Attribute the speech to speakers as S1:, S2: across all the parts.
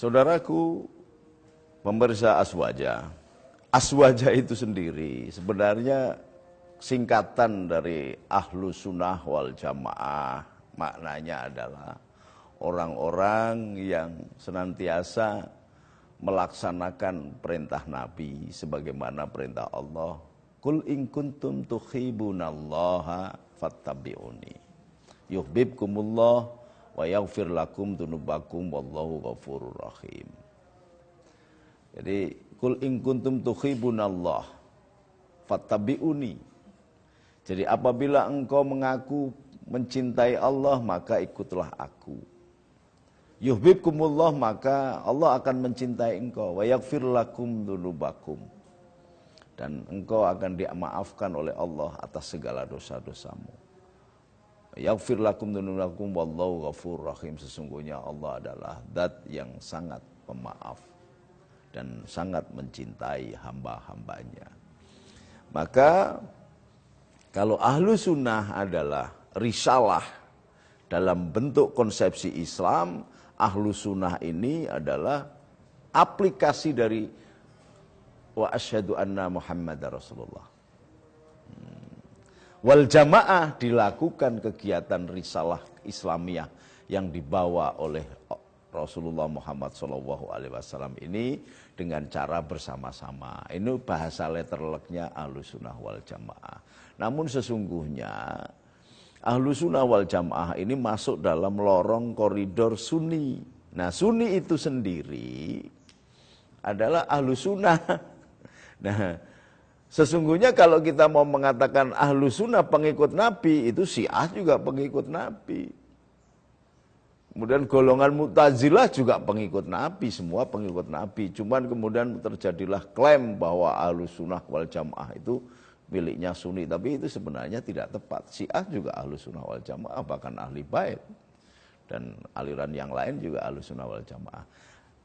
S1: Saudaraku, pemirsa Aswaja. Aswaja itu sendiri sebenarnya singkatan dari Ahlus Sunnah wal Jamaah. Maknanya adalah orang-orang yang senantiasa melaksanakan perintah Nabi sebagaimana perintah Allah. Qul in kuntum tuhibbunallaha fattabi'uni yuhibbukumullah wa yaghfir lakum dzunubakum wallahu ghafurur rahim. Jadi qul in kuntum tuhibbunallah fattabi'uni. Jadi apabila engkau mengaku mencintai Allah, maka ikutlah aku. Yuhibbukumullah, maka Allah akan mencintai engkau. Wa yaghfir lakum dzunubakum. Dan engkau akan dimaafkan oleh Allah atas segala dosa-dosamu. Yaghfir lakum dzunubakum wallahu ghafurur rahim. Sesungguhnya Allah adalah zat yang sangat pemaaf dan sangat mencintai hamba-hambanya. Maka kalau ahlu sunnah adalah risalah dalam bentuk konsepsi Islam, ahlu sunnah ini adalah aplikasi dari wa asyhadu anna Muhammadar Rasulullah. Wal jamaah dilakukan kegiatan risalah Islamiyah yang dibawa oleh Rasulullah Muhammad SAW ini dengan cara bersama-sama. Ini bahasa letterleknya Ahlus Sunnah wal Jamaah. Namun sesungguhnya Ahlus Sunnah wal Jamaah ini masuk dalam lorong koridor Sunni. Nah, Sunni itu sendiri adalah Ahlus Sunnah. Nah, sesungguhnya kalau kita mau mengatakan Ahlus Sunnah pengikut Nabi, itu Syiah juga pengikut Nabi. Kemudian golongan Mu'tazilah juga pengikut Nabi, semua pengikut Nabi. Cuman kemudian terjadilah klaim bahwa Ahlus Sunnah wal Jamaah itu miliknya Sunni. Tapi itu sebenarnya tidak tepat. Syiah juga Ahlus Sunnah wal Jamaah, bahkan Ahli Bait. Dan aliran yang lain juga Ahlus Sunnah wal Jamaah.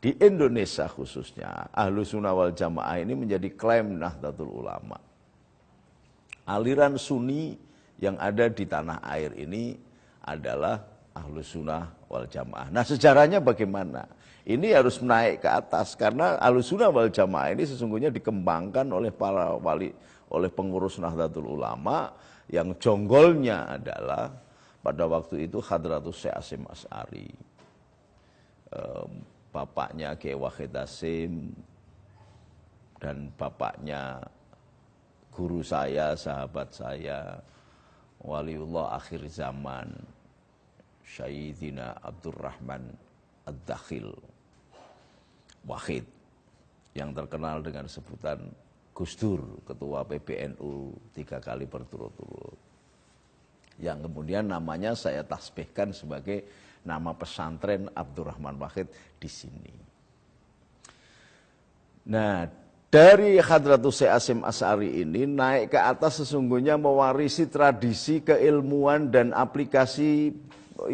S1: Di Indonesia khususnya, Ahlus Sunnah wal Jamaah ini menjadi klaim Nahdlatul Ulama. Aliran Sunni yang ada di tanah air ini adalah Ahlus Sunnah wal Jamaah. Nah, sejarahnya bagaimana? Ini harus naik ke atas karena Ahlus Sunnah wal Jamaah ini sesungguhnya dikembangkan oleh para wali, oleh pengurus Nahdlatul Ulama yang jonggolnya adalah pada waktu itu Hadratus Syekh Hasyim Asy'ari. Bapaknya Kiai Wahid Hasyim dan bapaknya guru saya, sahabat saya, waliullah akhir zaman, Sayyidina Abdurrahman Ad-Dakhil Wahid, yang terkenal dengan sebutan Gus Dur, ketua PBNU 3 kali berturut-turut. Yang kemudian namanya saya tasbihkan sebagai nama pesantren Abdurrahman Wahid di sini. Nah, dari Hadratus Syekh Hasyim Asy'ari ini naik ke atas sesungguhnya mewarisi tradisi keilmuan dan aplikasi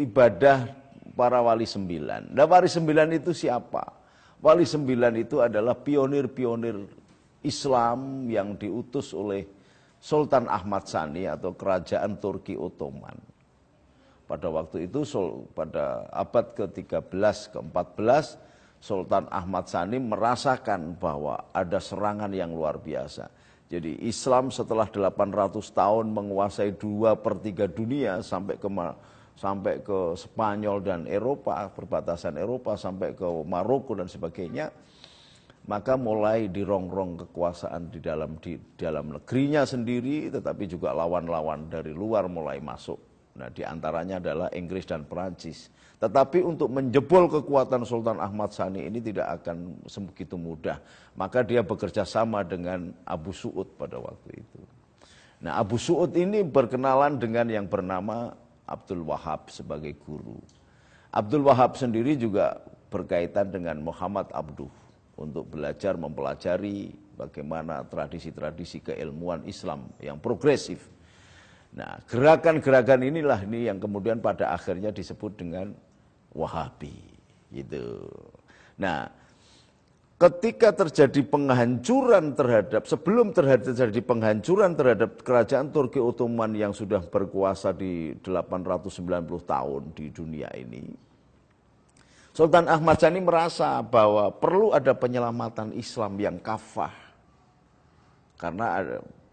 S1: ibadah para wali 9. Nah, wali 9 itu siapa? Wali 9 itu adalah pionir-pionir Islam yang diutus oleh Sultan Ahmad Tsani atau Kerajaan Turki Ottoman. Pada waktu itu, pada abad ke-13, ke-14, Sultan Ahmad Tsani merasakan bahwa ada serangan yang luar biasa. Jadi Islam setelah 800 tahun menguasai 2/3 dunia sampai ke Spanyol dan Eropa, perbatasan Eropa sampai ke Maroko dan sebagainya, maka mulai dirongrong kekuasaan di dalam negerinya sendiri, tetapi juga lawan-lawan dari luar mulai masuk. Nah, di antaranya adalah Inggris dan Perancis. Tetapi untuk menjebol kekuatan Sultan Ahmad Tsani ini tidak akan sebegitu mudah. Maka dia bekerja sama dengan Abu Su'ud pada waktu itu. Nah, Abu Su'ud ini berkenalan dengan yang bernama Abdul Wahab sebagai guru. Abdul Wahab sendiri juga berkaitan dengan Muhammad Abduh untuk belajar mempelajari bagaimana tradisi-tradisi keilmuan Islam yang progresif. Nah, gerakan-gerakan inilah yang kemudian pada akhirnya disebut dengan Wahabi, gitu. Nah, ketika terjadi penghancuran sebelum terjadi penghancuran terhadap kerajaan Turki Ottoman yang sudah berkuasa di 890 tahun di dunia ini, Sultan Ahmad Sani merasa bahwa perlu ada penyelamatan Islam yang kafah. Karena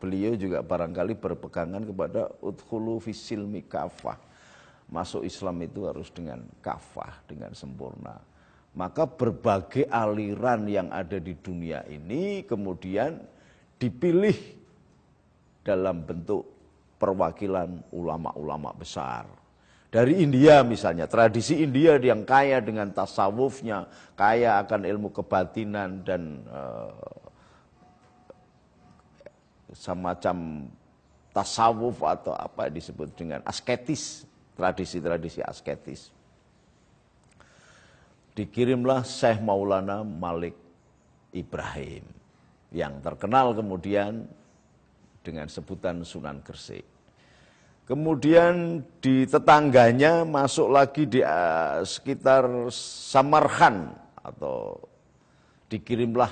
S1: beliau juga barangkali berpegangan kepada udkhulu fisilmi kafah. Masuk Islam itu harus dengan kafah, dengan sempurna. Maka berbagai aliran yang ada di dunia ini kemudian dipilih dalam bentuk perwakilan ulama-ulama besar. Dari India misalnya, tradisi India yang kaya dengan tasawufnya, kaya akan ilmu kebatinan dan semacam tasawuf atau apa disebut dengan asketis, tradisi-tradisi asketis. Dikirimlah Syekh Maulana Malik Ibrahim yang terkenal kemudian dengan sebutan Sunan Gresik. Kemudian di tetangganya masuk lagi di sekitar Samarkand atau dikirimlah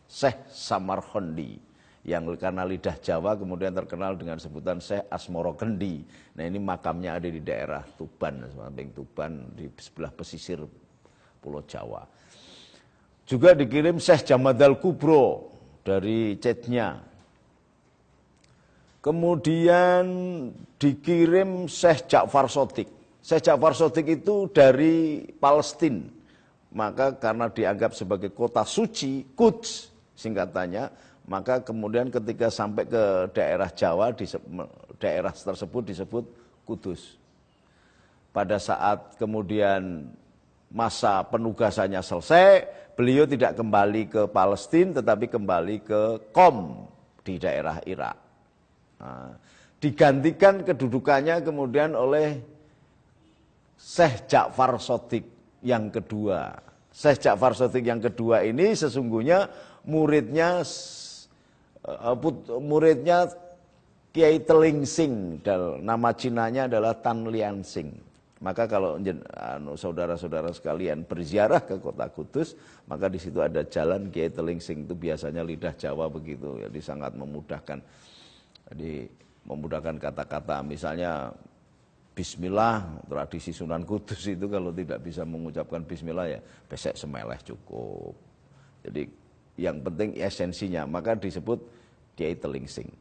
S1: Syekh Samarkandi yang karena lidah Jawa kemudian terkenal dengan sebutan Syekh Asmorokendi. Nah ini makamnya ada di daerah Tuban, samping Tuban di sebelah pesisir Pulau Jawa. Juga dikirim Syekh Jamadal Kubro dari Cetnya. Kemudian dikirim Syekh Ja'far Shadiq. Syekh Ja'far Shadiq itu dari Palestina. Maka karena dianggap sebagai kota suci, Quds singkatannya, maka kemudian ketika sampai ke daerah Jawa, daerah tersebut disebut Kudus. Pada saat kemudian masa penugasannya selesai, beliau tidak kembali ke Palestina tetapi kembali ke Qom di daerah Irak. Nah, digantikan kedudukannya kemudian oleh Syekh Ja'far Shadiq yang kedua. Syekh Ja'far Shadiq yang kedua ini sesungguhnya muridnya Kiai Telingsing, nama Cinanya adalah Tan Lian Sing. Maka kalau saudara-saudara sekalian berziarah ke kota Kudus, maka di situ ada jalan Kiai Telingsing, itu biasanya lidah Jawa begitu, jadi sangat memudahkan. Jadi memudahkan kata-kata, misalnya Bismillah, tradisi Sunan Kudus itu kalau tidak bisa mengucapkan Bismillah ya besek semeleh cukup. Jadi yang penting esensinya, maka disebut Kiai Telingsing.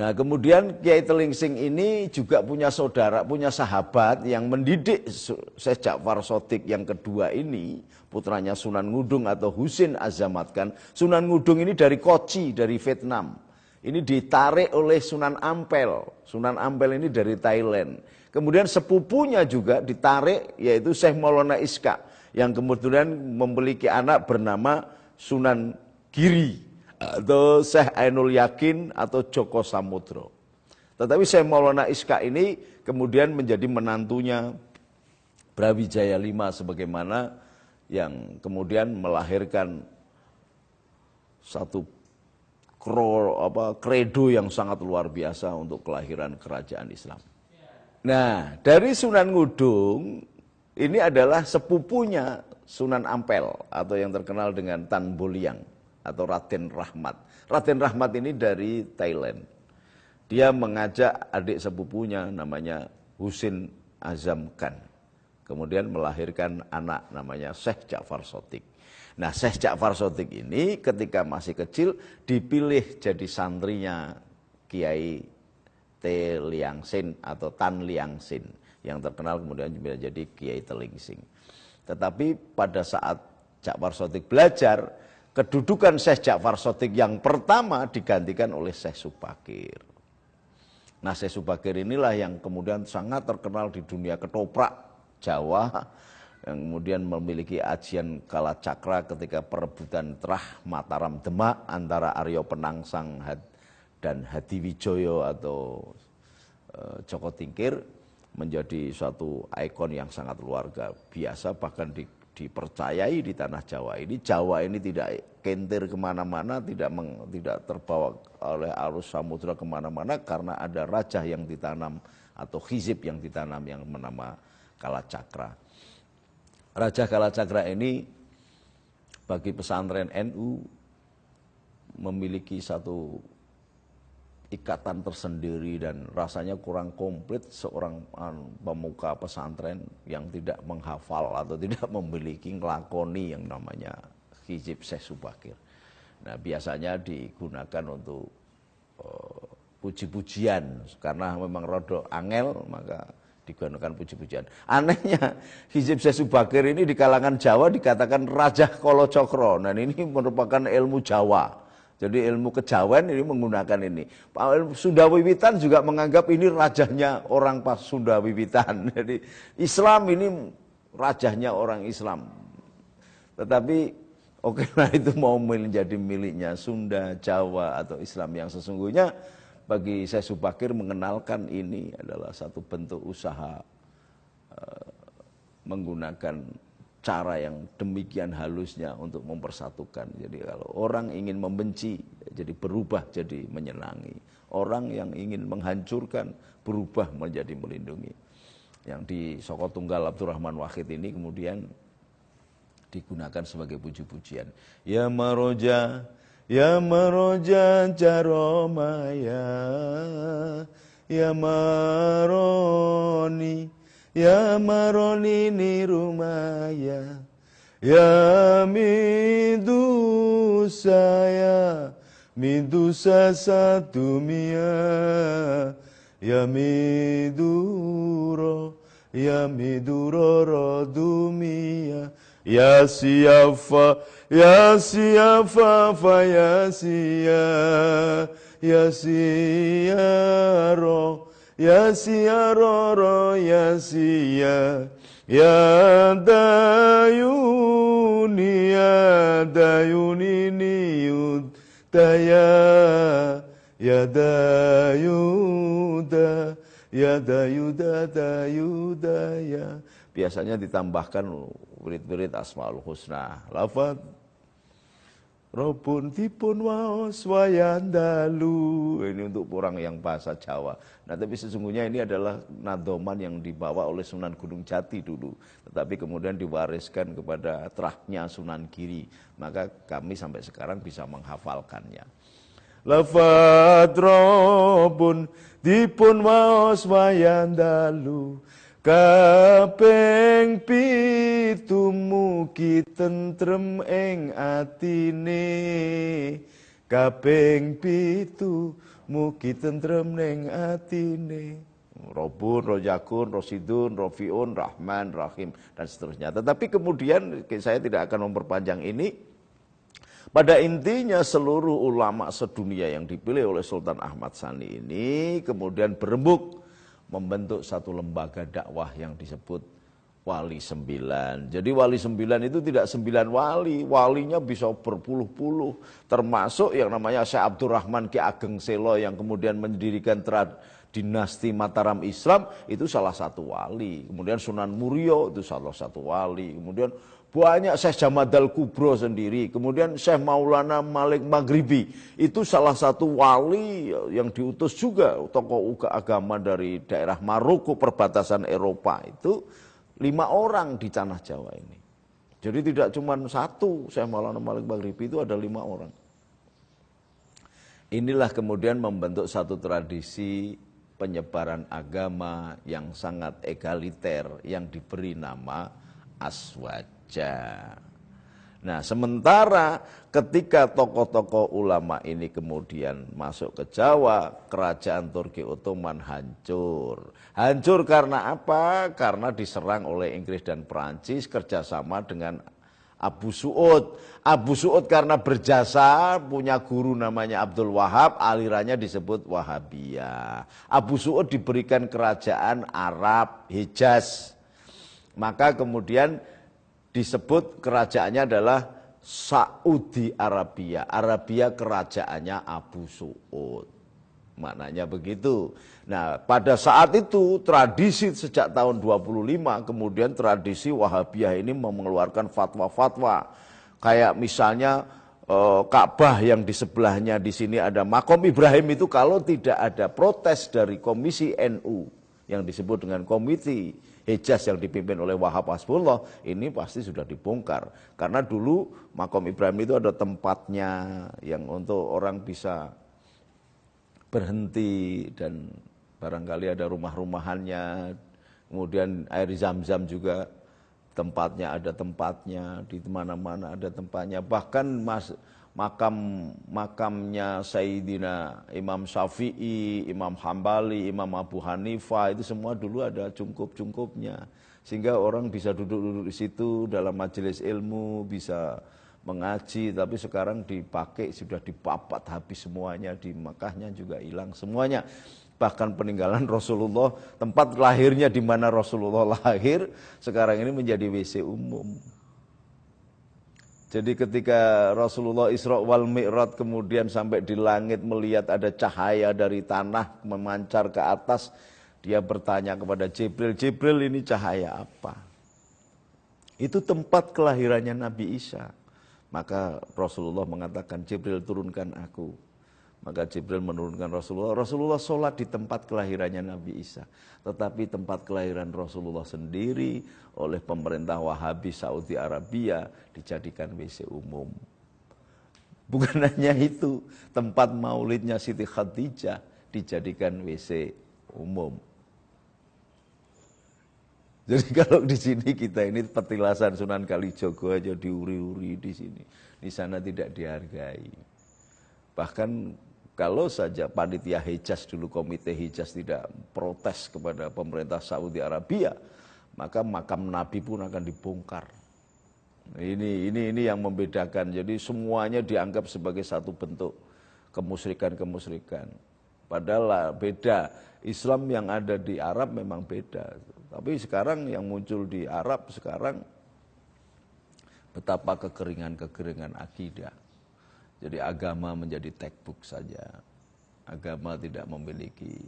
S1: Nah kemudian Kiai Telingsing ini juga punya saudara, punya sahabat yang mendidik Syekh Ja'far Shadiq yang kedua ini, putranya Sunan Ngudung atau Husin Azamat Khan. Sunan Ngudung ini dari Kochi, dari Vietnam. Ini ditarik oleh Sunan Ampel. Sunan Ampel ini dari Thailand. Kemudian sepupunya juga ditarik, yaitu Syekh Maulana Iska, yang kemudian memiliki anak bernama Sunan Giri atau Syekh Ainul Yakin atau Joko Samudro. Tetapi Syekh Maulana Iska ini kemudian menjadi menantunya Brawijaya V sebagaimana yang kemudian melahirkan satu kredo yang sangat luar biasa untuk kelahiran kerajaan Islam. Nah, dari Sunan Ngudung ini adalah sepupunya Sunan Ampel atau yang terkenal dengan Tan Boliang atau Raden Rahmat. Raden Rahmat ini dari Thailand. Dia mengajak adik sepupunya namanya Husin Azam Khan. Kemudian melahirkan anak namanya Syekh Ja'far Shadiq. Nah, Syekh Ja'far Shadiq ini ketika masih kecil dipilih jadi santrinya Kiai T. Liang Sin atau Tan Liang Sin yang terkenal kemudian juga jadi Kiai Telingsing. Tetapi pada saat Ja'far Shadiq belajar, kedudukan Syekh Ja'far Shadiq yang pertama digantikan oleh Syekh Subakir. Nah, Syekh Subakir inilah yang kemudian sangat terkenal di dunia ketoprak Jawa, yang kemudian memiliki ajian Kalacakra ketika perebutan Trah Mataram Demak antara Aryo Penangsang dan Hadiwijoyo atau Joko Tingkir, menjadi suatu ikon yang sangat luar biasa, bahkan dipercayai di tanah Jawa ini. Jawa ini tidak kentir kemana-mana, tidak terbawa oleh arus samudra kemana-mana karena ada raja yang ditanam atau hizib yang ditanam yang bernama Kalacakra. Raja Kalacakra ini bagi pesantren NU memiliki satu ikatan tersendiri dan rasanya kurang komplit seorang pemuka pesantren yang tidak menghafal atau tidak memiliki ngelakoni yang namanya hizib Syekh Subakir. Nah, biasanya digunakan untuk puji-pujian karena memang rodo angel, maka digunakan puji-pujian. Anehnya hizib Syekh Subakir ini di kalangan Jawa dikatakan Raja Kolocokro. Dan ini merupakan ilmu Jawa. Jadi ilmu kejawen ini menggunakan ini. Sunda Wiwitan juga menganggap ini rajanya orang pas Sunda Wiwitan. Jadi Islam ini rajanya orang Islam. Tetapi oke lah itu mau menjadi miliknya Sunda, Jawa atau Islam yang sesungguhnya bagi Syekh Subakir mengenalkan ini adalah satu bentuk usaha menggunakan cara yang demikian halusnya untuk mempersatukan. Jadi kalau orang ingin membenci, jadi berubah jadi menyenangi. Orang yang ingin menghancurkan, berubah menjadi melindungi. Yang di Soko Tunggal Abdurrahman Wahid ini kemudian digunakan sebagai puji-pujian. Ya maroja jaromaya, ya maroni, ya maroni nirumaya, ya midusa sadumia, ya miduro rodumia, ya siafa fa ya siaro, ya siaroro ya siya, ya dayuni niyud daya, ya dayuda ya. Biasanya ditambahkan wirid-wirid Asmaul Husna. Lafaz Robun dipun waos wayandalu. Ini untuk orang yang bahasa Jawa. Nah, tapi sesungguhnya ini adalah nadoman yang dibawa oleh Sunan Gunung Jati dulu. Tetapi kemudian diwariskan kepada terahnya Sunan Giri. Maka kami sampai sekarang bisa menghafalkannya. Lafaz Robun dipun waos wayandalu. Kaping pitu mugi tentrem ing atine, kaping pitu mugi tentrem ning atine. Robun, Rojakun, Rosidun, Rofiun, Rahman, Rahim dan seterusnya. Tetapi kemudian saya tidak akan memperpanjang ini. Pada intinya seluruh ulama sedunia yang dipilih oleh Sultan Ahmad Sani ini kemudian berembuk membentuk satu lembaga dakwah yang disebut Wali 9. Jadi Wali 9 itu tidak 9 wali, walinya bisa berpuluh-puluh, termasuk yang namanya Syekh Abdurrahman Ki Ageng Selo yang kemudian mendirikan dinasti Mataram Islam, itu salah satu wali. Kemudian Sunan Muria itu salah satu wali. Kemudian banyak Syekh Jamadal Kubro sendiri, kemudian Syekh Maulana Malik Maghribi, itu salah satu wali yang diutus juga, tokoh agama dari daerah Maroko, perbatasan Eropa, itu 5 orang di tanah Jawa ini. Jadi tidak cuma satu, Syekh Maulana Malik Maghribi itu ada 5 orang. Inilah kemudian membentuk satu tradisi penyebaran agama yang sangat egaliter, yang diberi nama Aswad. Nah, sementara ketika tokoh-tokoh ulama ini kemudian masuk ke Jawa, kerajaan Turki Ottoman hancur. Hancur karena apa? Karena diserang oleh Inggris dan Perancis kerjasama dengan Abu Su'ud. Abu Su'ud karena berjasa punya guru namanya Abdul Wahab, alirannya disebut Wahabiyah. Abu Su'ud diberikan kerajaan Arab, Hijaz. Maka kemudian disebut kerajaannya adalah Saudi Arabia. Arabia kerajaannya Abu Su'ud. Maknanya begitu. Nah, pada saat itu tradisi sejak tahun 25 kemudian tradisi Wahabiyah ini mengeluarkan fatwa-fatwa. Kayak misalnya Ka'bah yang di sebelahnya di sini ada makom Ibrahim, itu kalau tidak ada protes dari Komisi NU yang disebut dengan Komite Hejaz yang dipimpin oleh Wahab Hasbullah, ini pasti sudah dibongkar. Karena dulu makom Ibrahim itu ada tempatnya yang untuk orang bisa berhenti dan barangkali ada rumah-rumahannya. Kemudian air Zam-Zam juga tempatnya ada tempatnya, di mana-mana ada tempatnya. Bahkan makamnya Sayyidina Imam Syafi'i, Imam Hambali, Imam Abu Hanifah itu semua dulu ada cungkup-cungkupnya. Sehingga orang bisa duduk-duduk di situ dalam majelis ilmu, bisa mengaji, tapi sekarang dipakai sudah dipapat habis semuanya, di Makkahnya juga hilang semuanya. Bahkan peninggalan Rasulullah, tempat lahirnya di mana Rasulullah lahir, sekarang ini menjadi WC umum. Jadi ketika Rasulullah Isra wal Mi'raj kemudian sampai di langit melihat ada cahaya dari tanah memancar ke atas, dia bertanya kepada Jibril, Jibril ini cahaya apa? Itu tempat kelahirannya Nabi Isa. Maka Rasulullah mengatakan, Jibril turunkan aku. Maka Jibril menurunkan Rasulullah. Rasulullah sholat di tempat kelahirannya Nabi Isa. Tetapi tempat kelahiran Rasulullah sendiri oleh pemerintah Wahabi Saudi Arabia dijadikan WC umum. Bukan hanya itu, tempat maulidnya Siti Khadijah dijadikan WC umum. Jadi kalau di sini kita ini petilasan Sunan Kalijogo aja diuri-uri di sini, di sana tidak dihargai. Bahkan kalau saja panitia Hijaz dulu, komite Hijaz tidak protes kepada pemerintah Saudi Arabia, maka makam Nabi pun akan dibongkar. Ini yang membedakan. Jadi semuanya dianggap sebagai satu bentuk kemusyrikan. Padahal beda. Islam yang ada di Arab memang beda. Tapi sekarang yang muncul di Arab sekarang betapa kekeringan akidah. Jadi agama menjadi textbook saja. Agama tidak memiliki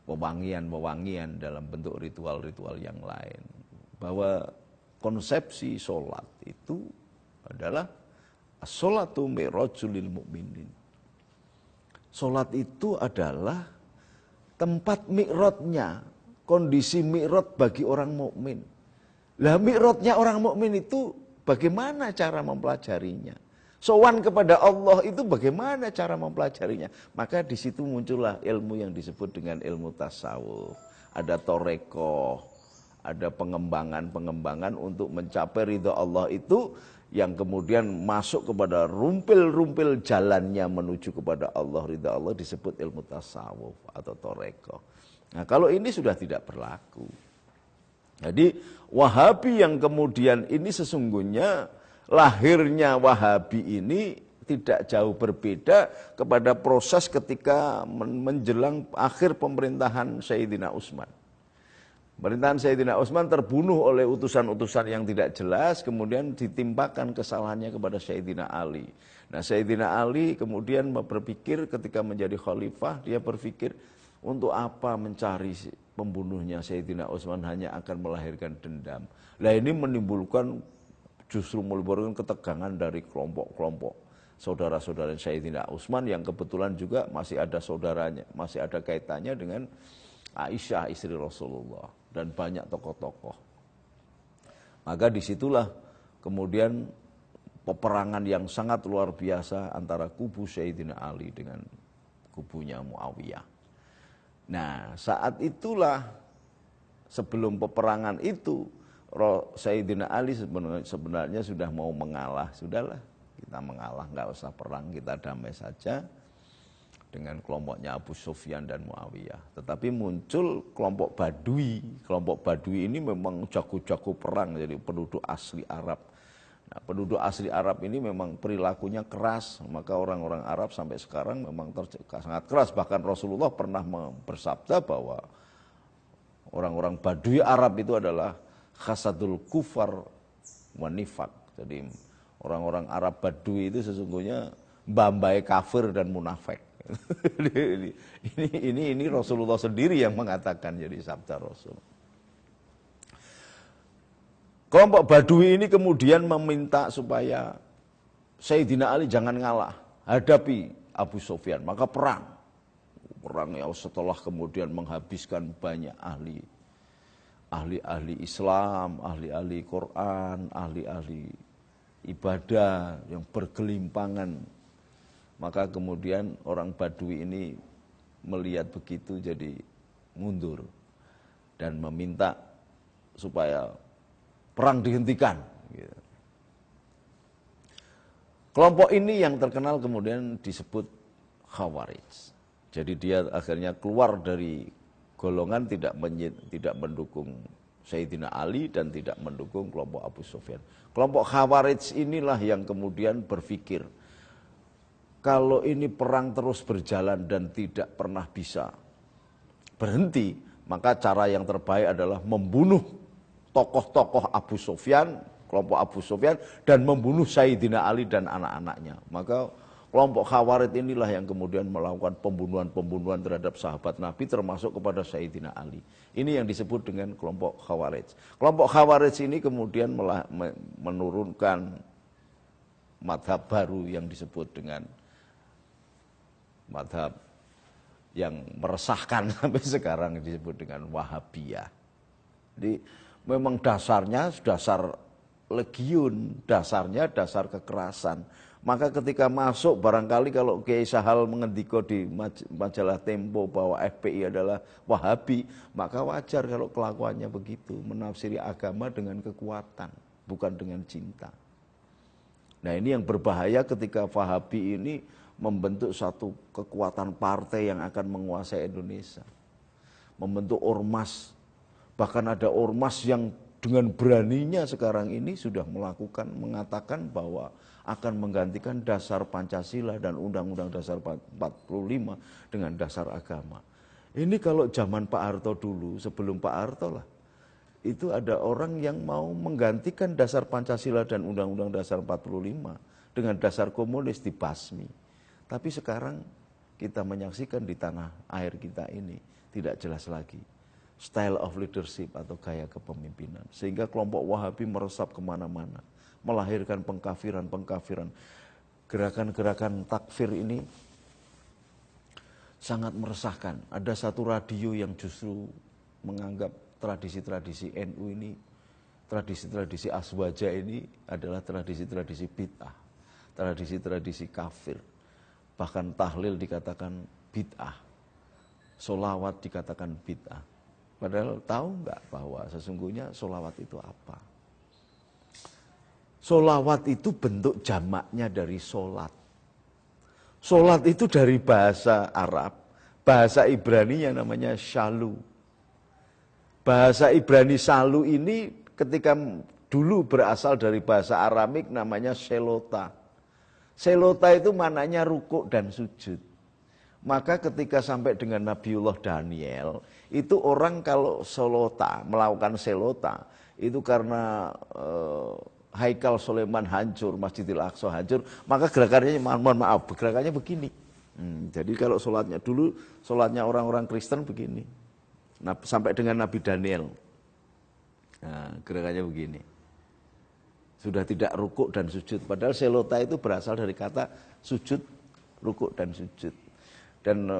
S1: wewangian dalam bentuk ritual-ritual yang lain. Bahwa konsepsi sholat itu adalah as-sholatu mi'rajul mu'minin. Sholat itu adalah tempat mi'rajnya, kondisi mi'raj bagi orang mukmin. Lah mi'rajnya orang mukmin itu bagaimana cara mempelajarinya? Sowan kepada Allah itu bagaimana cara mempelajarinya? Maka di situ muncullah ilmu yang disebut dengan ilmu tasawuf. Ada torekoh, ada pengembangan untuk mencapai ridha Allah itu yang kemudian masuk kepada rumpil-rumpil jalannya menuju kepada Allah, ridha Allah disebut ilmu tasawuf atau torekoh. Nah kalau ini sudah tidak berlaku. Jadi Wahabi yang kemudian ini sesungguhnya lahirnya Wahabi ini tidak jauh berbeda kepada proses ketika menjelang akhir pemerintahan Sayyidina Utsman. Pemerintahan Sayyidina Utsman terbunuh oleh utusan-utusan yang tidak jelas, kemudian ditimpakan kesalahannya kepada Sayyidina Ali. Nah Sayyidina Ali kemudian berpikir ketika menjadi khalifah, dia berpikir untuk apa mencari pembunuhnya Sayyidina Utsman, hanya akan melahirkan dendam. Nah ini justru menimbulkan ketegangan dari kelompok-kelompok saudara-saudara Sayyidina Utsman yang kebetulan juga masih ada saudaranya, masih ada kaitannya dengan Aisyah istri Rasulullah dan banyak tokoh-tokoh. Maka disitulah kemudian peperangan yang sangat luar biasa antara kubu Sayyidina Ali dengan kubunya Muawiyah. Nah saat itulah sebelum peperangan itu Sayyidina Ali sebenarnya sudah mau mengalah. Sudahlah kita mengalah, nggak usah perang, kita damai saja dengan kelompoknya Abu Sufyan dan Muawiyah. Tetapi muncul kelompok Badui. Kelompok Badui ini memang jago-jago perang, jadi penduduk asli Arab. Nah, penduduk asli Arab ini memang perilakunya keras, maka orang-orang Arab sampai sekarang memang sangat keras. Bahkan Rasulullah pernah bersabda bahwa orang-orang Badui Arab itu adalah khasadul kufar wa nifaq. Jadi orang-orang Arab Badui itu sesungguhnya mbambai kafir dan munafik. ini Rasulullah sendiri yang mengatakan, jadi sabda Rasul. Kelompok Badui ini kemudian meminta supaya Sayyidina Ali jangan ngalah, hadapi Abu Sufyan, maka perang yang setelah kemudian menghabiskan banyak ahli Islam, ahli Quran, ahli ibadah yang bergelimpangan Maka kemudian orang Badui ini melihat begitu jadi mundur dan meminta supaya perang dihentikan. Gitu. Kelompok ini yang terkenal kemudian disebut Khawarij. Jadi dia akhirnya keluar dari golongan tidak mendukung Sayyidina Ali dan tidak mendukung kelompok Abu Sufyan. Kelompok Khawarij inilah yang kemudian berpikir, kalau ini perang terus berjalan dan tidak pernah bisa berhenti, maka cara yang terbaik adalah membunuh tokoh-tokoh Abu Sufyan, kelompok Abu Sufyan, dan membunuh Sayyidina Ali dan anak-anaknya. Maka kelompok Khawarij inilah yang kemudian melakukan pembunuhan-pembunuhan terhadap sahabat Nabi, termasuk kepada Sayyidina Ali. Ini yang disebut dengan kelompok Khawarij. Kelompok Khawarij ini kemudian menurunkan madhab baru yang disebut dengan madhab yang meresahkan sampai sekarang disebut dengan Wahabiyah. Jadi memang dasarnya dasar legiun, dasarnya dasar kekerasan. Maka ketika masuk barangkali kalau Kiai Sahal mengendiko di majalah Tempo bahwa FPI adalah Wahabi, maka wajar kalau kelakuannya begitu, menafsiri agama dengan kekuatan, bukan dengan cinta. Nah ini yang berbahaya ketika Wahabi ini membentuk satu kekuatan partai yang akan menguasai Indonesia. Membentuk ormas, bahkan ada ormas yang dengan beraninya sekarang ini sudah mengatakan bahwa akan menggantikan dasar Pancasila dan Undang-Undang Dasar 45 dengan dasar agama. Ini kalau zaman Pak Harto dulu, sebelum Pak Harto lah, itu ada orang yang mau menggantikan dasar Pancasila dan Undang-Undang Dasar 45 dengan dasar komunis dibasmi. Tapi sekarang kita menyaksikan di tanah air kita ini tidak jelas lagi style of leadership atau gaya kepemimpinan. Sehingga kelompok Wahabi meresap kemana-mana, melahirkan pengkafiran-pengkafiran. Gerakan-gerakan takfir ini sangat meresahkan. Ada satu radio yang justru menganggap tradisi-tradisi NU ini, tradisi-tradisi Aswaja ini adalah tradisi-tradisi bid'ah, tradisi-tradisi kafir. Bahkan tahlil dikatakan bid'ah, solawat dikatakan bid'ah. Padahal tahu nggak bahwa sesungguhnya solawat itu apa? Solawat itu bentuk jamaknya dari solat. Solat itu dari bahasa Arab, bahasa Ibrani yang namanya syalu. Bahasa Ibrani syalu ini ketika dulu berasal dari bahasa Aramik namanya selota. Selota itu maknanya rukuk dan sujud. Maka ketika sampai dengan Nabiullah Daniel, itu orang kalau selota, melakukan selota, itu karena Haikal Sulaiman hancur, Masjidil Aqsa hancur, maka gerakannya, mohon maaf, gerakannya begini. Jadi kalau sholatnya dulu, sholatnya orang-orang Kristen begini. Sampai dengan Nabi Daniel, nah, gerakannya begini. Sudah tidak rukuk dan sujud. Padahal selota itu berasal dari kata sujud, rukuk dan sujud. Dan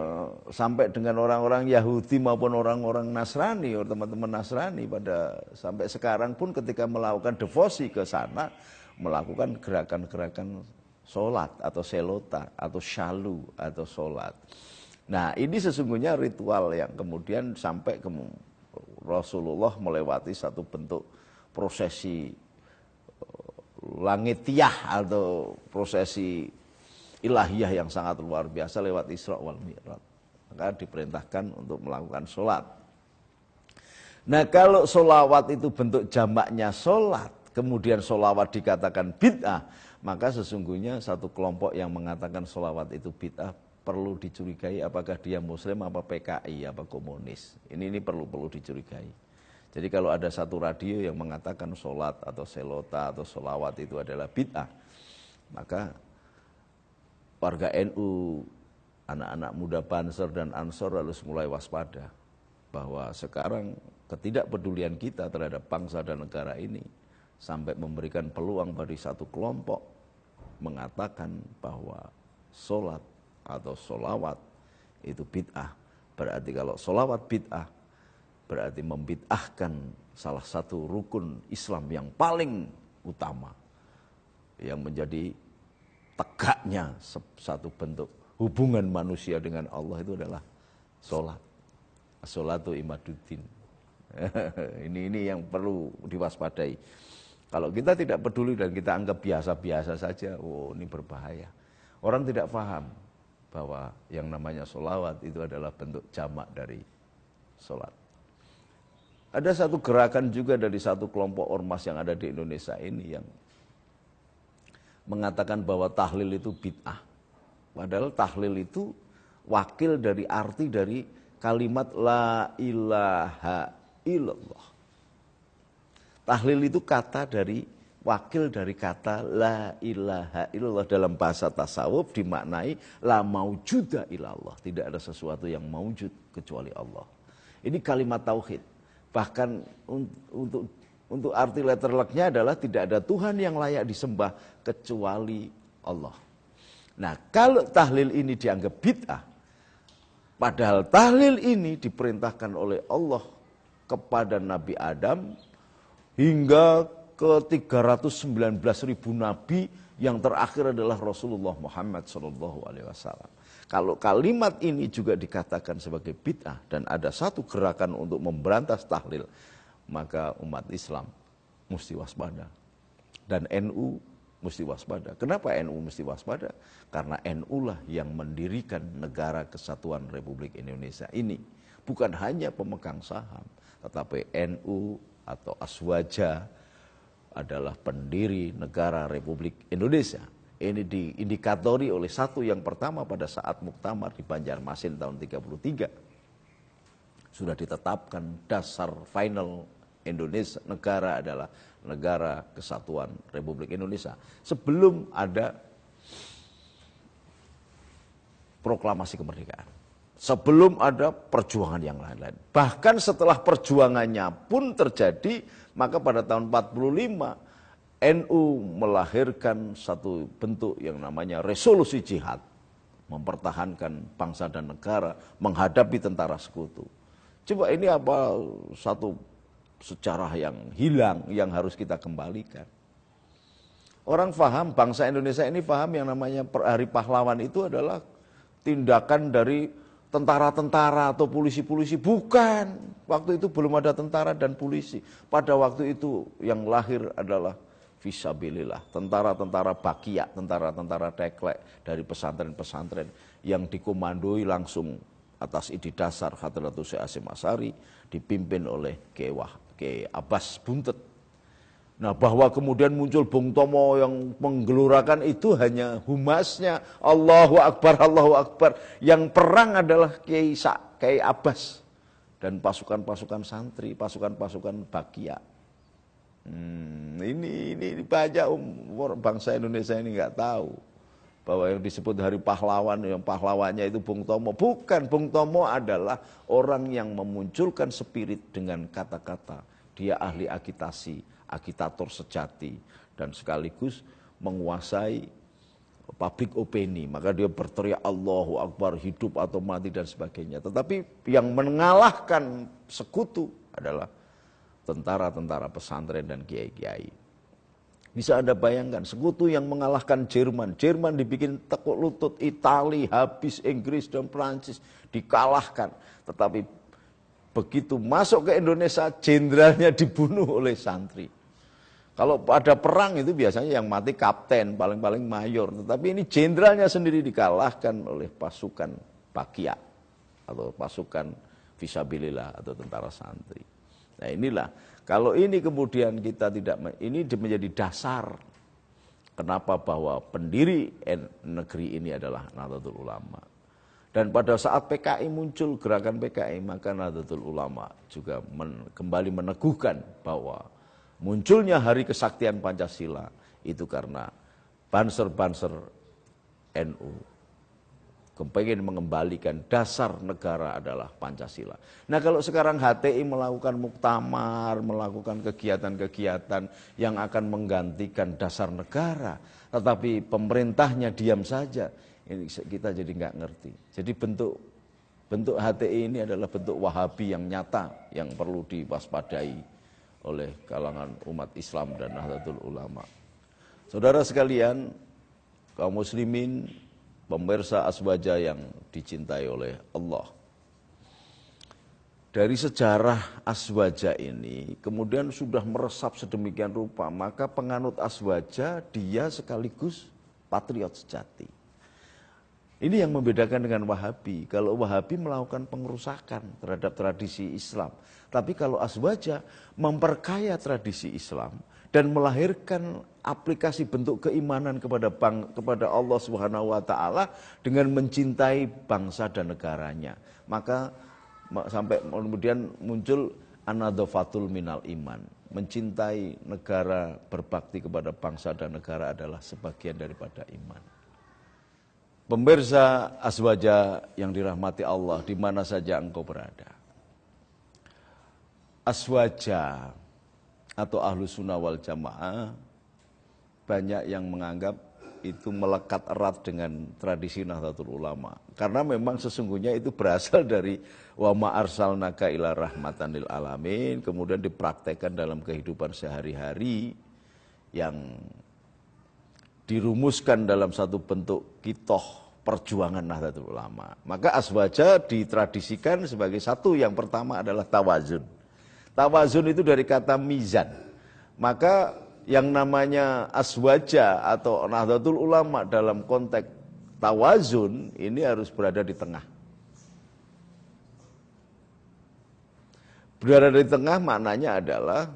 S1: sampai dengan orang-orang Yahudi maupun orang-orang Nasrani, teman-teman Nasrani pada sampai sekarang pun ketika melakukan devosi ke sana, melakukan gerakan-gerakan sholat atau selota atau syalu atau sholat. Nah ini sesungguhnya ritual yang kemudian sampai ke Rasulullah melewati satu bentuk prosesi langitiah atau prosesi ilahiyah yang sangat luar biasa lewat Isra wal Mi'raj. Maka diperintahkan untuk melakukan sholat. Nah kalau sholawat itu bentuk jamaknya sholat, kemudian sholawat dikatakan bid'ah, maka sesungguhnya satu kelompok yang mengatakan sholawat itu bid'ah perlu dicurigai apakah dia muslim, apa PKI, apa komunis. Ini perlu dicurigai. Jadi kalau ada satu radio yang mengatakan sholat atau selota atau sholawat itu adalah bid'ah, maka warga NU, anak-anak muda Banser dan Ansor harus mulai waspada bahwa sekarang ketidakpedulian kita terhadap bangsa dan negara ini sampai memberikan peluang bagi satu kelompok mengatakan bahwa sholat atau sholawat itu bid'ah. Berarti kalau sholawat bid'ah, berarti membid'ahkan salah satu rukun Islam yang paling utama, yang menjadi tegaknya satu bentuk hubungan manusia dengan Allah itu adalah sholat. Sholatu imaduddin. Ini yang perlu diwaspadai. Kalau kita tidak peduli dan kita anggap biasa-biasa saja, oh ini berbahaya. Orang tidak paham bahwa yang namanya sholawat itu adalah bentuk jamak dari sholat. Ada satu gerakan juga dari satu kelompok ormas yang ada di Indonesia ini yang mengatakan bahwa tahlil itu bid'ah. Padahal tahlil itu wakil dari arti dari kalimat la ilaha illallah. Tahlil itu wakil dari kata la ilaha illallah. Dalam bahasa tasawuf dimaknai la maujuda illallah. Tidak ada sesuatu yang maujud kecuali Allah. Ini kalimat tauhid. Bahkan untuk arti letter luck-nya adalah tidak ada Tuhan yang layak disembah kecuali Allah. Nah, kalau tahlil ini dianggap bid'ah, padahal tahlil ini diperintahkan oleh Allah kepada Nabi Adam hingga ke 319.000 nabi, yang terakhir adalah Rasulullah Muhammad SAW. Kalau kalimat ini juga dikatakan sebagai bid'ah dan ada satu gerakan untuk memberantas tahlil, maka umat Islam mesti waspada. Dan NU mesti waspada. Kenapa NU mesti waspada? Karena NU lah yang mendirikan Negara Kesatuan Republik Indonesia ini. Bukan hanya pemegang saham, tetapi NU atau Aswaja adalah pendiri Negara Republik Indonesia. Ini diindikatori oleh satu yang pertama pada saat muktamar di Banjarmasin tahun 1933. Sudah ditetapkan dasar final Indonesia, negara adalah Negara Kesatuan Republik Indonesia. Sebelum ada proklamasi kemerdekaan. Sebelum ada perjuangan yang lain-lain. Bahkan setelah perjuangannya pun terjadi, maka pada tahun 45 NU melahirkan satu bentuk yang namanya resolusi jihad. Mempertahankan bangsa dan negara menghadapi tentara sekutu. Coba ini apa satu sejarah yang hilang yang harus kita kembalikan. Orang paham, bangsa Indonesia ini paham yang namanya Hari Pahlawan itu adalah tindakan dari tentara-tentara atau polisi-polisi. Bukan, waktu itu belum ada tentara dan polisi. Pada waktu itu yang lahir adalah fisabilillah, tentara-tentara bakia, tentara-tentara teklek dari pesantren-pesantren yang dikomandoi langsung atas ide dasar Hadratus Syekh Hasyim Asy'ari dipimpin oleh Kiai Abbas Buntet. Nah, bahwa kemudian muncul Bung Tomo yang menggelurakan itu hanya humasnya. Allahu Akbar, Allahu Akbar. Yang perang adalah Kiai Abbas dan pasukan-pasukan santri, pasukan-pasukan bakia. Ini banyak bangsa Indonesia ini nggak tahu bahwa yang disebut Hari Pahlawan, yang pahlawannya itu Bung Tomo. Bukan, Bung Tomo adalah orang yang memunculkan spirit dengan kata-kata. Dia ahli agitasi, agitator sejati, dan sekaligus menguasai public opini. Maka dia berteriak Allahu Akbar, hidup atau mati dan sebagainya. Tetapi yang mengalahkan sekutu adalah tentara-tentara pesantren dan kiai-kiai. Bisa Anda bayangkan, sekutu yang mengalahkan Jerman. Jerman dibikin tekuk lutut, Itali habis, Inggris dan Prancis dikalahkan. Tetapi begitu masuk ke Indonesia, jenderalnya dibunuh oleh santri. Kalau ada perang itu biasanya yang mati kapten, paling-paling mayor. Tetapi ini jenderalnya sendiri dikalahkan oleh pasukan bakia atau pasukan fisabilillah atau tentara santri. Nah inilah, kalau ini kemudian kita tidak, ini menjadi dasar kenapa bahwa pendiri negeri ini adalah Nahdlatul Ulama. Dan pada saat PKI muncul, gerakan PKI, maka Nahdlatul Ulama juga kembali meneguhkan bahwa munculnya Hari Kesaktian Pancasila itu karena banser-banser NU kepengen mengembalikan dasar negara adalah Pancasila. Nah kalau sekarang HTI melakukan muktamar, melakukan kegiatan-kegiatan yang akan menggantikan dasar negara, tetapi pemerintahnya diam saja, ini kita jadi nggak ngerti. Jadi bentuk HTI ini adalah bentuk Wahabi yang nyata, yang perlu diwaspadai oleh kalangan umat Islam dan Nahdlatul Ulama. Saudara sekalian, kaum muslimin, pemirsa Aswaja yang dicintai oleh Allah. Dari sejarah Aswaja ini kemudian sudah meresap sedemikian rupa, maka penganut Aswaja dia sekaligus patriot sejati. Ini yang membedakan dengan Wahabi. Kalau Wahabi melakukan pengerusakan terhadap tradisi Islam, tapi kalau Aswaja memperkaya tradisi Islam dan melahirkan aplikasi bentuk keimanan kepada Allah Subhanahu wa taala dengan mencintai bangsa dan negaranya. Maka sampai kemudian muncul anadhafatul minal iman. Mencintai negara, berbakti kepada bangsa dan negara adalah sebagian daripada iman. Pemirsa Aswaja yang dirahmati Allah, di mana saja engkau berada. Aswaja atau Ahlus Sunnah wal Jamaah banyak yang menganggap itu melekat erat dengan tradisi Nahdlatul Ulama. Karena memang sesungguhnya itu berasal dari wa ma arsalnaka ila rahmatan lil alamin, kemudian dipraktekkan dalam kehidupan sehari-hari yang dirumuskan dalam satu bentuk kitoh perjuangan Nahdlatul Ulama. Maka Aswaja ditradisikan sebagai satu, yang pertama adalah tawazun. Tawazun itu dari kata mizan. Maka yang namanya Aswaja atau Nahdlatul Ulama dalam konteks tawazun ini harus berada di tengah. Berada di tengah maknanya adalah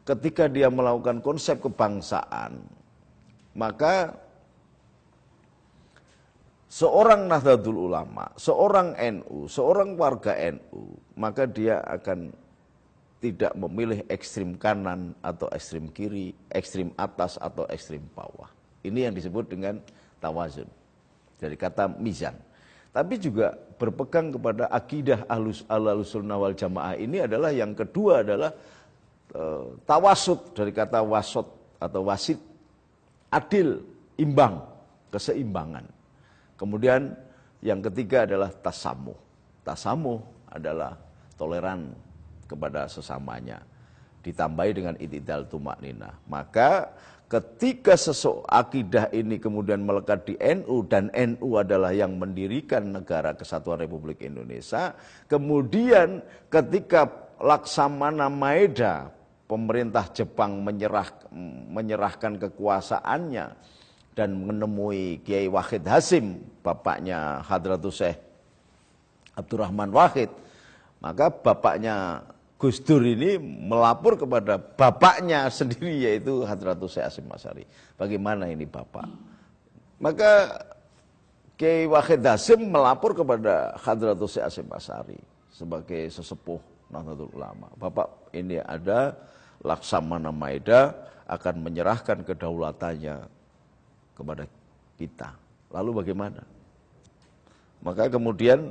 S1: ketika dia melakukan konsep kebangsaan, maka seorang Nahdlatul Ulama, seorang NU, seorang warga NU, maka dia akan tidak memilih ekstrim kanan atau ekstrim kiri, ekstrim atas atau ekstrim bawah. Ini yang disebut dengan tawazun, dari kata mizan. Tapi juga berpegang kepada akidah Ahlus Sunnah wal Jamaah ini adalah yang kedua adalah tawasud, dari kata wasot atau wasit, adil, imbang, keseimbangan. Kemudian yang ketiga adalah tasamuh. Tasamuh adalah toleran kepada sesamanya, ditambahi dengan itidal tumakninah. Maka ketika akidah ini kemudian melekat di NU, dan NU adalah yang mendirikan Negara Kesatuan Republik Indonesia, kemudian ketika Laksamana Maeda, pemerintah Jepang menyerahkan kekuasaannya dan menemui Kiai Wahid Hasim, bapaknya Hadratus Syekh Abdurrahman Wahid, maka bapaknya Gus Dur ini melapor kepada bapaknya sendiri, yaitu Hadratus Syekh Hasyim Asy'ari. Bagaimana ini Bapak? Maka Kiai Wahid Hasim melapor kepada Hadratus Syekh Hasyim Asy'ari sebagai sesepuh Nahdlatul Ulama. Bapak, ini ada Laksamana Maeda akan menyerahkan kedaulatannya kepada kita. Lalu bagaimana? Maka kemudian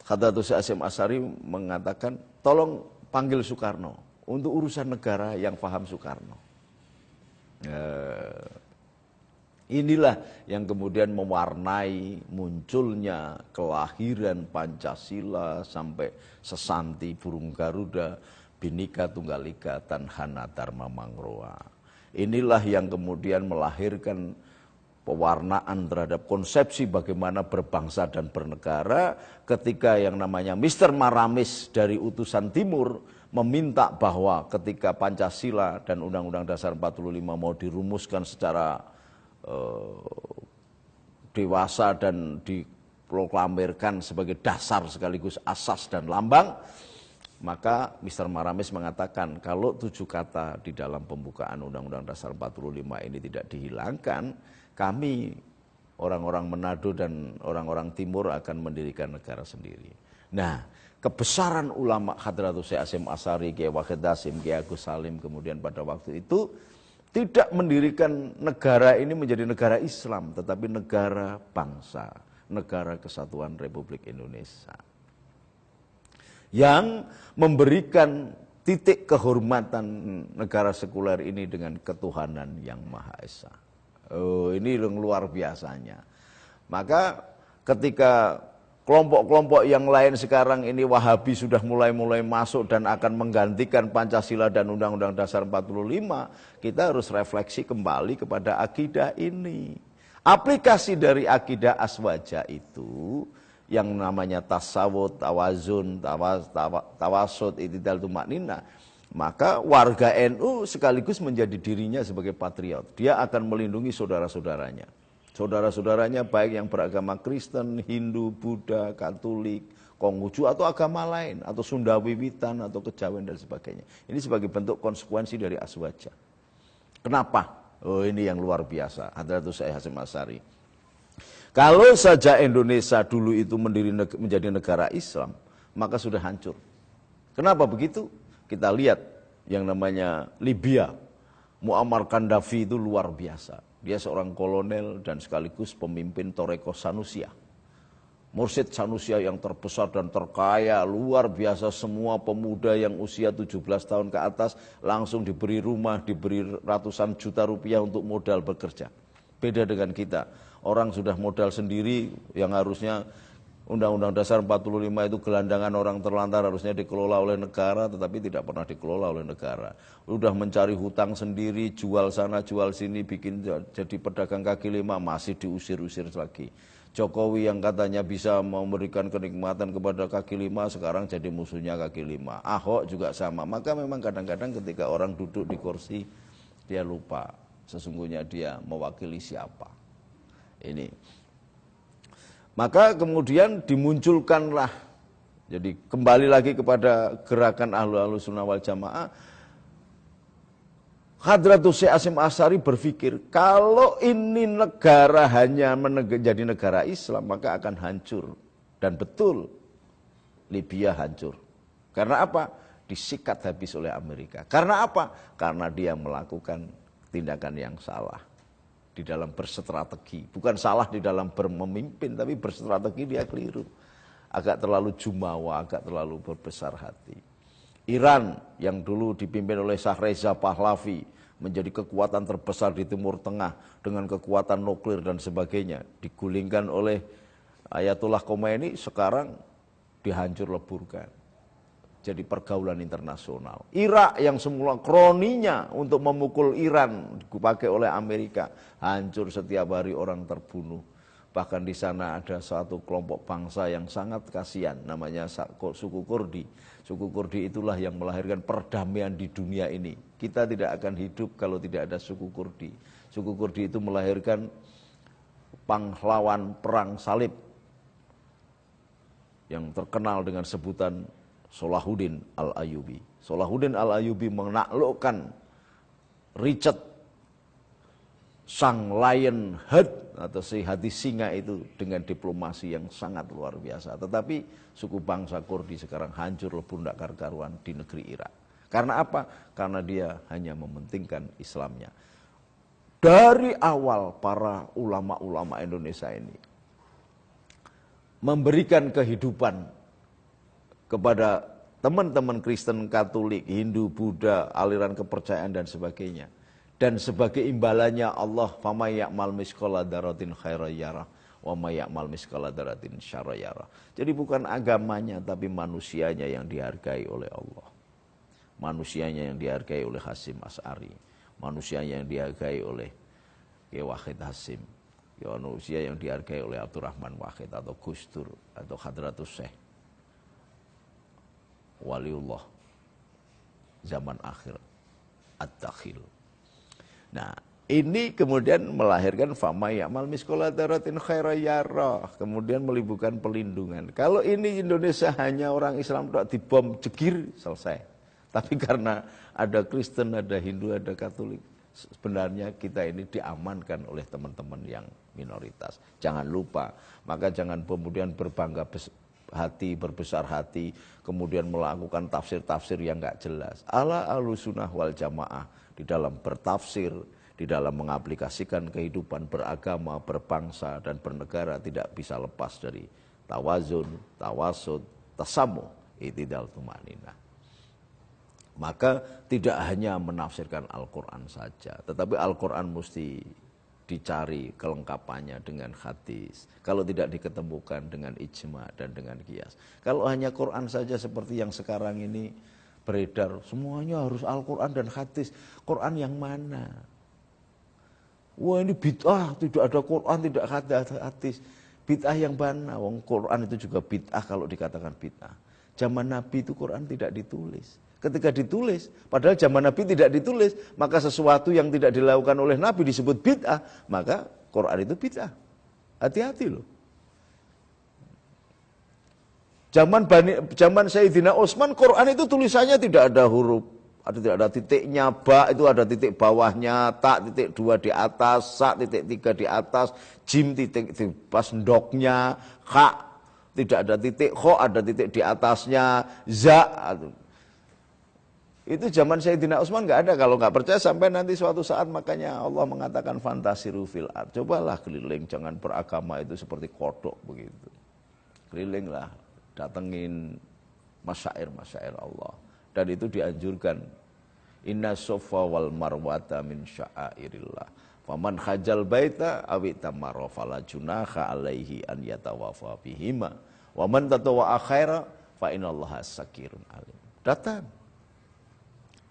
S1: Hadratus Syekh Hasyim Asy'ari mengatakan, tolong panggil Soekarno untuk urusan negara yang paham Soekarno. Inilah yang kemudian mewarnai munculnya kelahiran Pancasila sampai Sesanti Burung Garuda, Bhinneka Tunggal Ika, Tanhana Dharma Mangroa. Inilah yang kemudian melahirkan pewarnaan terhadap konsepsi bagaimana berbangsa dan bernegara, ketika yang namanya Mr. Maramis dari utusan timur meminta bahwa ketika Pancasila dan Undang-Undang Dasar 45 mau dirumuskan secara dewasa dan diproklamirkan sebagai dasar sekaligus asas dan lambang, maka Mr. Maramis mengatakan kalau 7 kata di dalam pembukaan Undang-Undang Dasar 45 ini tidak dihilangkan, kami orang-orang Manado dan orang-orang Timur akan mendirikan negara sendiri. Nah, kebesaran ulama Hadratus Syekh Hasyim Asy'ari, Kiai Wahid Hasim, Kiai Agus Salim kemudian pada waktu itu tidak mendirikan negara ini menjadi negara Islam, tetapi negara bangsa, negara kesatuan Republik Indonesia, yang memberikan titik kehormatan negara sekuler ini dengan ketuhanan yang Maha Esa. Oh, ini yang luar biasanya. Maka ketika kelompok-kelompok yang lain sekarang ini Wahabi sudah mulai masuk dan akan menggantikan Pancasila dan Undang-Undang Dasar 45, kita harus refleksi kembali kepada akidah ini. Aplikasi dari akidah aswaja itu yang namanya tasawuf, tawazun, tawasud, itidal, tumaknina, maka warga NU sekaligus menjadi dirinya sebagai patriot. Dia akan melindungi saudara-saudaranya. Saudara-saudaranya baik yang beragama Kristen, Hindu, Buddha, Katolik, Konghucu atau agama lain, atau Sunda Wiwitan, atau Kejawen dan sebagainya. Ini sebagai bentuk konsekuensi dari aswaja. Kenapa? Oh, ini yang luar biasa. Hadratus Syekh Hasyim Asy'ari. Kalau saja Indonesia dulu itu menjadi negara Islam, maka sudah hancur. Kenapa begitu? Kita lihat yang namanya Libya. Muammar Gaddafi itu luar biasa. Dia seorang kolonel dan sekaligus pemimpin Toreko Sanusia. Mursyid Sanusia yang terbesar dan terkaya, luar biasa. Semua pemuda yang usia 17 tahun ke atas langsung diberi rumah, diberi ratusan juta rupiah untuk modal bekerja. Beda dengan kita, orang sudah modal sendiri yang harusnya Undang-Undang Dasar 45 itu gelandangan orang terlantar harusnya dikelola oleh negara, tetapi tidak pernah dikelola oleh negara. Udah mencari hutang sendiri, jual sana, jual sini, bikin jadi pedagang kaki lima, masih diusir-usir lagi. Jokowi yang katanya bisa memberikan kenikmatan kepada kaki lima, sekarang jadi musuhnya kaki lima. Ahok juga sama. Maka memang kadang-kadang ketika orang duduk di kursi, dia lupa sesungguhnya dia mewakili siapa. Ini. Maka kemudian dimunculkanlah, jadi kembali lagi kepada gerakan Ahlus Sunnah wal Jamaah. Hadratus Syekh Hasyim Asy'ari berpikir, kalau ini negara hanya menjadi negara Islam, maka akan hancur. Dan betul, Libya hancur. Karena apa? Disikat habis oleh Amerika. Karena apa? Karena dia melakukan tindakan yang salah di dalam berstrategi. Bukan salah di dalam bermemimpin, tapi berstrategi dia keliru. Agak terlalu jumawa, agak terlalu berbesar hati. Iran yang dulu dipimpin oleh Shah Reza Pahlavi menjadi kekuatan terbesar di Timur Tengah dengan kekuatan nuklir dan sebagainya, digulingkan oleh Ayatollah Khomeini, sekarang dihancur leburkan. Jadi pergaulan internasional. Irak yang semula kroninya untuk memukul Iran dipakai oleh Amerika, hancur, setiap hari orang terbunuh. Bahkan di sana ada satu kelompok bangsa yang sangat kasihan, namanya suku Kurdi. Suku Kurdi itulah yang melahirkan perdamaian di dunia ini. Kita tidak akan hidup kalau tidak ada suku Kurdi. Suku Kurdi itu melahirkan pahlawan perang salib yang terkenal dengan sebutan Salahuddin Al-Ayyubi. Salahuddin Al-Ayyubi menaklukkan Richard sang lion head atau si hati singa itu dengan diplomasi yang sangat luar biasa. Tetapi suku bangsa Kurdi sekarang hancur lebur ndak karu-karuan di negeri Irak. Karena apa? Karena dia hanya mementingkan Islamnya. Dari awal para ulama-ulama Indonesia ini memberikan kehidupan kepada teman-teman Kristen, Katolik, Hindu, Buddha, aliran kepercayaan dan sebagainya. Dan sebagai imbalannya Allah, "Faman ya'mal mithqala dzarratin khairan yarah, wa may ya'mal mithqala dzarratin syarran yarah." Jadi bukan agamanya tapi manusianya yang dihargai oleh Allah. Manusianya yang dihargai oleh Hasyim Asy'ari, manusianya yang dihargai oleh Kiai Wahid Hasyim, manusia yang dihargai oleh Abdurrahman Wahid atau Gus Dur atau Hadratus Syekh Waliullah zaman akhir Ad-Dakhil. Nah, ini kemudian melahirkan fama ya'mal mithqala dzarratin khairan yarah, kemudian meliburkan pelindungan. Kalau ini Indonesia hanya orang Islam tak dibom jegir selesai. Tapi karena ada Kristen, ada Hindu, ada Katolik, sebenarnya kita ini diamankan oleh teman-teman yang minoritas. Jangan lupa, maka jangan kemudian berbangga hati, berbesar hati, kemudian melakukan tafsir-tafsir yang enggak jelas. Ala Ahlus Sunnah wal Jamaah di dalam bertafsir, di dalam mengaplikasikan kehidupan beragama, berbangsa dan bernegara tidak bisa lepas dari tawazun, tawasud, tasamuh, itidal, tumanina. Maka tidak hanya menafsirkan Al-Quran saja, tetapi Al-Quran mesti dicari kelengkapannya dengan hadis. Kalau tidak diketemukan dengan ijma dan dengan qiyas. Kalau hanya Quran saja seperti yang sekarang ini beredar, semuanya harus Al-Quran dan hadis. Quran yang mana? Wah ini bid'ah, tidak ada Quran, tidak ada hadis. Bid'ah yang mana? Wong Quran itu juga bid'ah kalau dikatakan bid'ah. Zaman Nabi itu Quran tidak ditulis. Ketika ditulis, padahal zaman Nabi tidak ditulis, maka sesuatu yang tidak dilakukan oleh Nabi disebut bid'ah, maka Quran itu bid'ah. Hati-hati loh. Zaman Sayyidina Utsman, Quran itu tulisannya tidak ada huruf, tidak ada titiknya, ba itu ada titik bawahnya, ta titik 2 di atas, sa titik 3 di atas, jim titik pas ndoknya, kha tidak ada titik, kho ada titik di atasnya, za. Itu zaman Sayyidina Utsman nggak ada. Kalau nggak percaya sampai nanti suatu saat, makanya Allah mengatakan fantasiru fil ard. Cobalah keliling, jangan beragama itu seperti kodok begitu. Kelilinglah, datengin masyair Allah. Dan itu dianjurkan. Inna sofa wal marwata min sya'airillah. Faman hajal baita awitamara fala junaha alaihi an yatawafa bihima. Wa man tatawa khaira fa inallaha sakirun alim. Datang.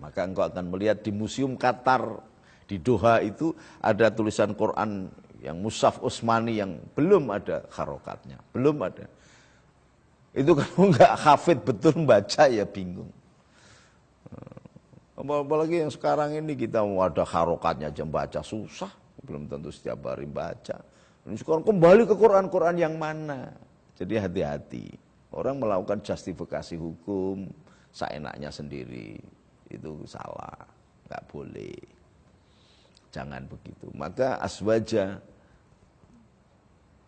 S1: Maka engkau akan melihat di Museum Qatar di Doha itu ada tulisan Quran yang Mushaf Utsmani yang belum ada harokatnya, belum ada. Itu kalau enggak hafid betul baca ya bingung. Apalagi yang sekarang ini kita mau ada harokatnya aja baca susah, belum tentu setiap hari baca. Ini sekarang kembali ke Quran yang mana? Jadi hati-hati. Orang melakukan justifikasi hukum seenaknya sendiri. Itu salah, nggak boleh, jangan begitu. Maka aswaja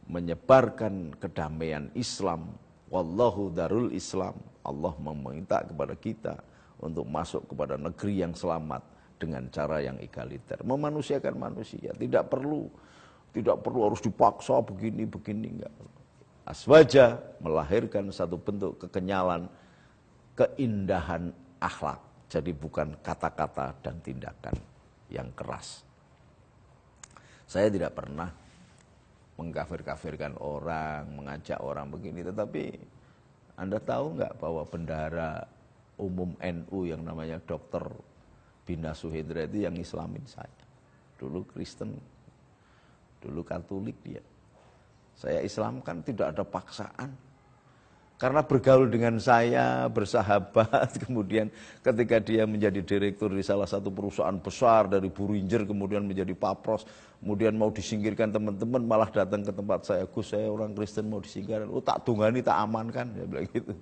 S1: menyebarkan kedamaian Islam, wallahu darul Islam. Allah meminta kepada kita untuk masuk kepada negeri yang selamat dengan cara yang egaliter, memanusiakan manusia. Tidak perlu harus dipaksa begini enggak. Aswaja melahirkan satu bentuk kekenyalan, keindahan akhlak. Jadi bukan kata-kata dan tindakan yang keras. Saya tidak pernah mengkafir-kafirkan orang, mengajak orang begini. Tetapi Anda tahu nggak bahwa bendahara umum NU yang namanya Dr. Bina Suhendra itu yang Islamin saya. Dulu Kristen, dulu Katolik dia. Saya Islamkan tidak ada paksaan. Karena bergaul dengan saya, bersahabat, kemudian ketika dia menjadi direktur di salah satu perusahaan besar dari Buringer, kemudian menjadi papros, kemudian mau disingkirkan teman-teman, malah datang ke tempat saya, Gus, saya orang Kristen mau disingkirkan, tak dungani, tak amankan, dia bilang gitu.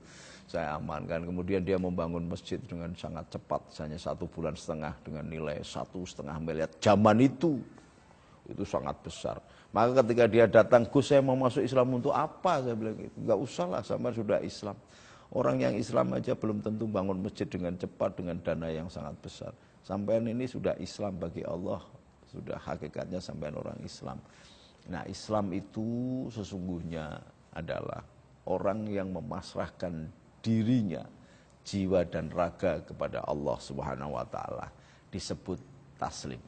S1: Saya amankan, kemudian dia membangun masjid dengan sangat cepat, hanya 1,5 bulan dengan nilai 1,5 miliar. Zaman itu sangat besar. Maka ketika dia datang, Gus saya mau masuk Islam untuk apa? Saya bilang gitu. Enggak usah lah, sama sudah Islam. Orang yang Islam aja belum tentu bangun masjid dengan cepat, dengan dana yang sangat besar. Sampean ini sudah Islam bagi Allah, sudah hakikatnya sampean orang Islam. Nah Islam itu sesungguhnya adalah orang yang memasrahkan dirinya, jiwa dan raga kepada Allah Subhanahu wa taala, disebut taslim.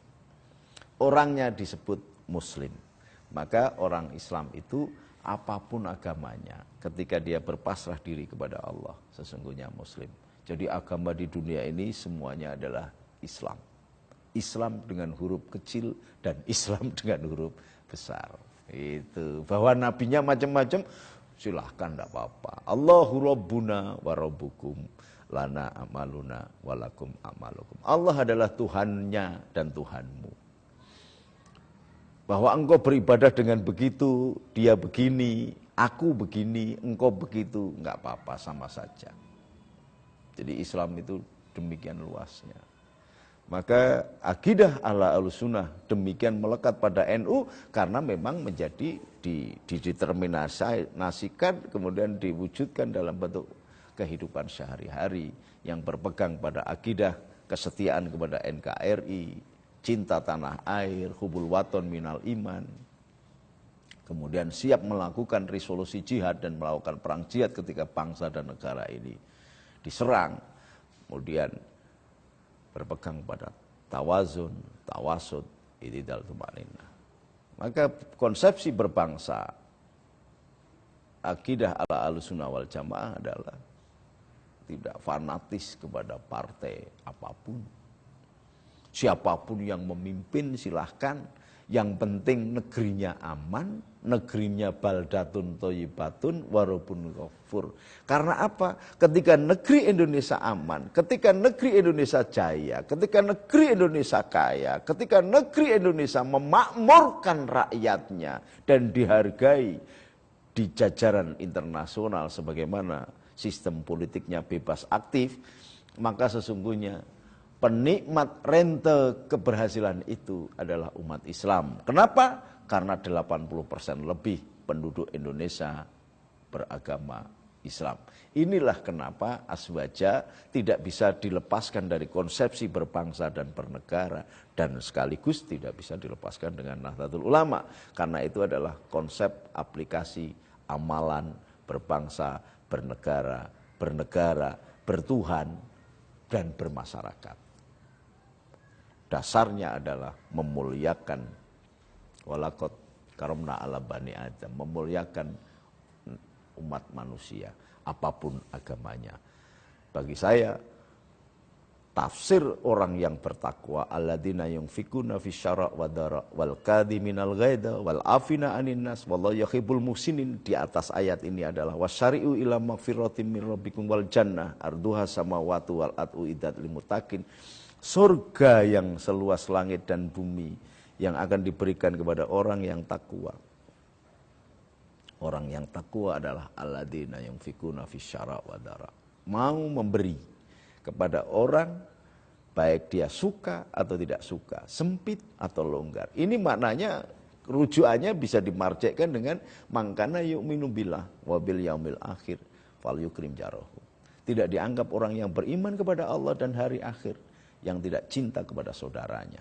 S1: Orangnya disebut muslim. Maka orang Islam itu apapun agamanya, ketika dia berpasrah diri kepada Allah, sesungguhnya muslim. Jadi agama di dunia ini semuanya adalah Islam. Islam dengan huruf kecil dan Islam dengan huruf besar. Itu. Bahwa nabinya macam-macam, silahkan, tidak apa-apa. Allahu Rabbuna wa Rabbukum, lana amaluna walakum amalukum. Allah adalah Tuhannya dan Tuhanmu. Bahwa engkau beribadah dengan begitu, dia begini, aku begini, engkau begitu, enggak apa-apa, sama saja. Jadi Islam itu demikian luasnya. Maka akidah ala al-sunnah demikian melekat pada NU karena memang menjadi dideterminasikan, kemudian diwujudkan dalam bentuk kehidupan sehari-hari yang berpegang pada akidah kesetiaan kepada NKRI, cinta tanah air, hubul waton minal iman. Kemudian siap melakukan resolusi jihad dan melakukan perang jihad ketika bangsa dan negara ini diserang. Kemudian berpegang pada tawazun, tawasud, i'tidal, tumanina. Maka konsepsi berbangsa, akidah ala Ahlussunnah wal Jamaah adalah tidak fanatis kepada partai apapun. Siapapun yang memimpin silahkan, yang penting negerinya aman, negerinya baldatun thayyibatun warabun ghafur. Karena apa? Ketika negeri Indonesia aman, ketika negeri Indonesia jaya, ketika negeri Indonesia kaya, ketika negeri Indonesia memakmurkan rakyatnya dan dihargai di jajaran internasional sebagaimana sistem politiknya bebas aktif, maka sesungguhnya penikmat rente keberhasilan itu adalah umat Islam. Kenapa? Karena 80% lebih penduduk Indonesia beragama Islam. Inilah kenapa Aswaja tidak bisa dilepaskan dari konsepsi berbangsa dan bernegara, dan sekaligus tidak bisa dilepaskan dengan Nahdlatul Ulama. Karena itu adalah konsep aplikasi amalan berbangsa, bernegara, bertuhan, dan bermasyarakat. Dasarnya adalah memuliakan walaqad karamna ala bani Adam, memuliakan umat manusia apapun agamanya. Bagi saya tafsir orang yang bertakwa alladzina yunfikuna fisyara' wa dara wal kadhiminal ghaidha wal afina 'anin nas wallahu yuhibbul muhsinin, di atas ayat ini adalah wasyari'u ila magfiratin min rabbikum wal jannah arduha samawati wal ardu iddat lil muttaqin. Surga yang seluas langit dan bumi yang akan diberikan kepada orang yang takwa. Orang yang takwa adalah alladzina yunfikuna fisyara' wa dara, mau memberi kepada orang baik dia suka atau tidak suka, sempit atau longgar. Ini maknanya, rujukannya bisa dimarjekkan dengan mangkana yu'minu billah wa bil yaumil akhir fal yukrim jarahu. Tidak dianggap orang yang beriman kepada Allah dan hari akhir yang tidak cinta kepada saudaranya.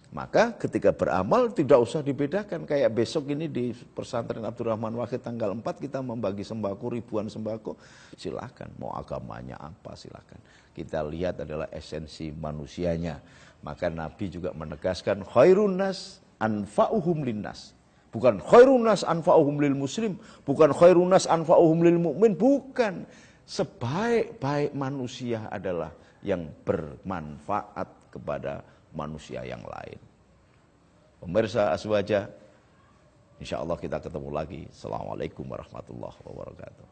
S1: Maka ketika beramal tidak usah dibedakan. Kayak besok ini di pesantren Abdurrahman Wahid tanggal 4 kita membagi sembako, ribuan sembako. Silakan, mau agamanya apa silakan. Kita lihat adalah esensi manusianya. Maka Nabi juga menegaskan khairun nas anfa'uhum linnas. Bukan khairun nas anfa'uhum lil muslim, bukan khairun nas anfa'uhum lil mu'min, bukan. Sebaik-baik manusia adalah yang bermanfaat kepada manusia yang lain. Pemirsa Aswaja, insya Allah kita ketemu lagi. Assalamualaikum warahmatullahi wabarakatuh.